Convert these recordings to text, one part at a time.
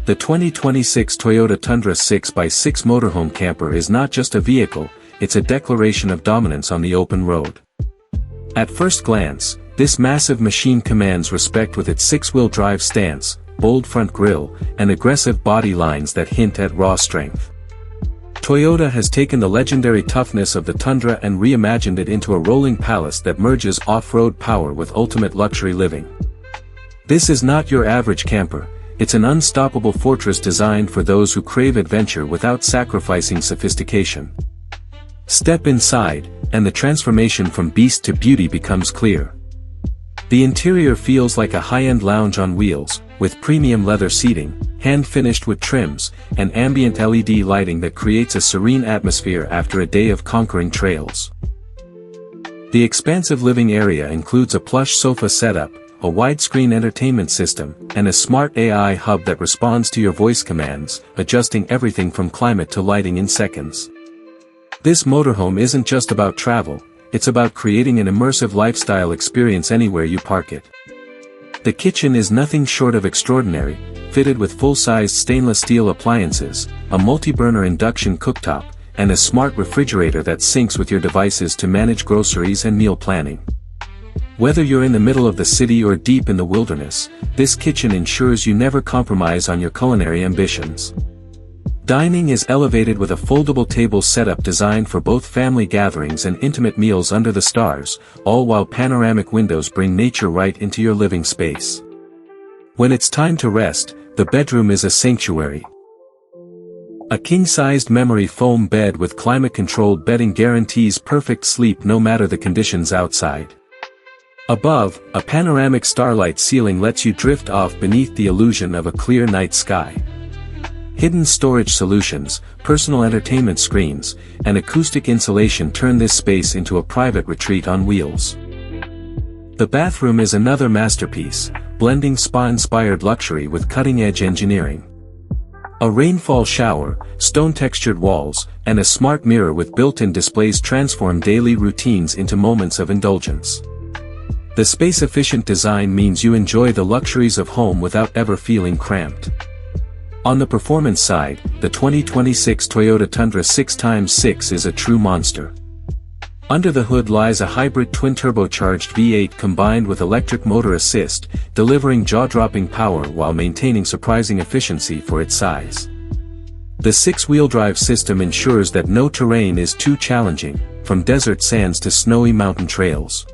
The 2026 Toyota Tundra 6x6 Motorhome Camper is not just a vehicle, it's a declaration of dominance on the open road. At first glance, this massive machine commands respect with its six-wheel drive stance, bold front grille, and aggressive body lines that hint at raw strength. Toyota has taken the legendary toughness of the Tundra and reimagined it into a rolling palace that merges off-road power with ultimate luxury living. This is not your average camper. It's an unstoppable fortress designed for those who crave adventure without sacrificing sophistication. Step inside, and the transformation from beast to beauty becomes clear. The interior feels like a high-end lounge on wheels, with premium leather seating, hand-finished with trims, and ambient LED lighting that creates a serene atmosphere after a day of conquering trails. The expansive living area includes a plush sofa setup, a widescreen entertainment system, and a smart AI hub that responds to your voice commands, adjusting everything from climate to lighting in seconds. This motorhome isn't just about travel, it's about creating an immersive lifestyle experience anywhere you park it. The kitchen is nothing short of extraordinary, fitted with full-sized stainless steel appliances, a multi-burner induction cooktop, and a smart refrigerator that syncs with your devices to manage groceries and meal planning. Whether you're in the middle of the city or deep in the wilderness, this kitchen ensures you never compromise on your culinary ambitions. Dining is elevated with a foldable table setup designed for both family gatherings and intimate meals under the stars, all while panoramic windows bring nature right into your living space. When it's time to rest, the bedroom is a sanctuary. A king-sized memory foam bed with climate-controlled bedding guarantees perfect sleep no matter the conditions outside. Above, a panoramic starlight ceiling lets you drift off beneath the illusion of a clear night sky. Hidden storage solutions, personal entertainment screens, and acoustic insulation turn this space into a private retreat on wheels. The bathroom is another masterpiece, blending spa-inspired luxury with cutting-edge engineering. A rainfall shower, stone-textured walls, and a smart mirror with built-in displays transform daily routines into moments of indulgence. The space-efficient design means you enjoy the luxuries of home without ever feeling cramped. On the performance side, the 2026 Toyota Tundra 6x6 is a true monster. Under the hood lies a hybrid twin-turbocharged V8 combined with electric motor assist, delivering jaw-dropping power while maintaining surprising efficiency for its size. The six-wheel drive system ensures that no terrain is too challenging, from desert sands to snowy mountain trails.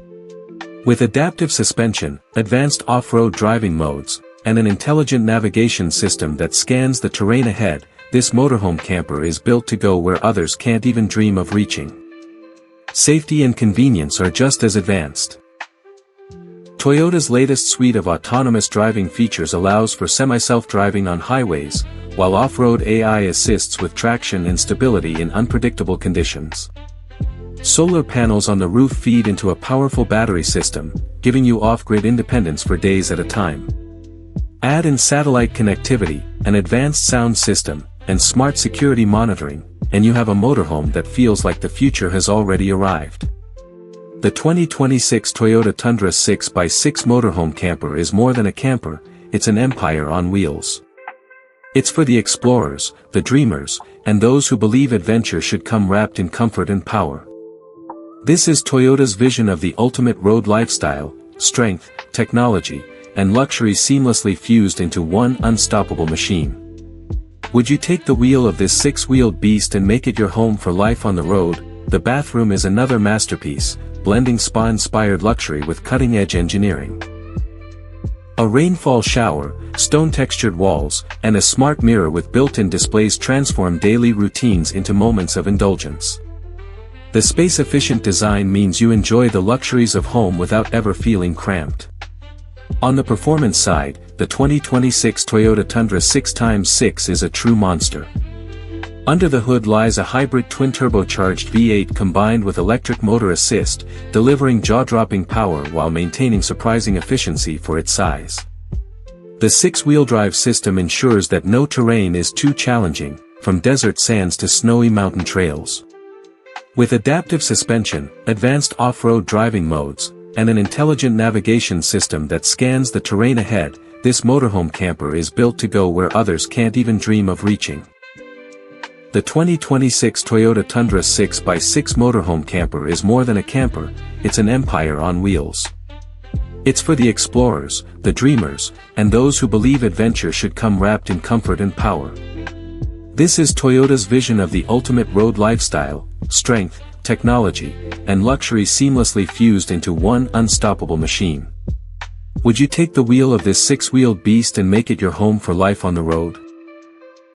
With adaptive suspension, advanced off-road driving modes, and an intelligent navigation system that scans the terrain ahead, this motorhome camper is built to go where others can't even dream of reaching. Safety and convenience are just as advanced. Toyota's latest suite of autonomous driving features allows for semi-self-driving on highways, while off-road AI assists with traction and stability in unpredictable conditions. Solar panels on the roof feed into a powerful battery system, giving you off-grid independence for days at a time. Add in satellite connectivity, an advanced sound system, and smart security monitoring, and you have a motorhome that feels like the future has already arrived. The 2026 Toyota Tundra 6x6 Motorhome Camper is more than a camper, it's an empire on wheels. It's for the explorers, the dreamers, and those who believe adventure should come wrapped in comfort and power. This is Toyota's vision of the ultimate road lifestyle, strength, technology, and luxury seamlessly fused into one unstoppable machine. Would you take the wheel of this six-wheeled beast and make it your home for life on the road? The bathroom is another masterpiece, blending spa-inspired luxury with cutting-edge engineering. A rainfall shower, stone-textured walls, and a smart mirror with built-in displays transform daily routines into moments of indulgence. The space-efficient design means you enjoy the luxuries of home without ever feeling cramped. On the performance side, the 2026 Toyota Tundra 6x6 is a true monster. Under the hood lies a hybrid twin-turbocharged V8 combined with electric motor assist, delivering jaw-dropping power while maintaining surprising efficiency for its size. The six-wheel drive system ensures that no terrain is too challenging, from desert sands to snowy mountain trails. With adaptive suspension, advanced off-road driving modes, and an intelligent navigation system that scans the terrain ahead, this motorhome camper is built to go where others can't even dream of reaching. The 2026 Toyota Tundra 6x6 Motorhome Camper is more than a camper, it's an empire on wheels. It's for the explorers, the dreamers, and those who believe adventure should come wrapped in comfort and power. This is Toyota's vision of the ultimate road lifestyle: strength, technology, and luxury seamlessly fused into one unstoppable machine. Would you take the wheel of this six-wheeled beast and make it your home for life on the road?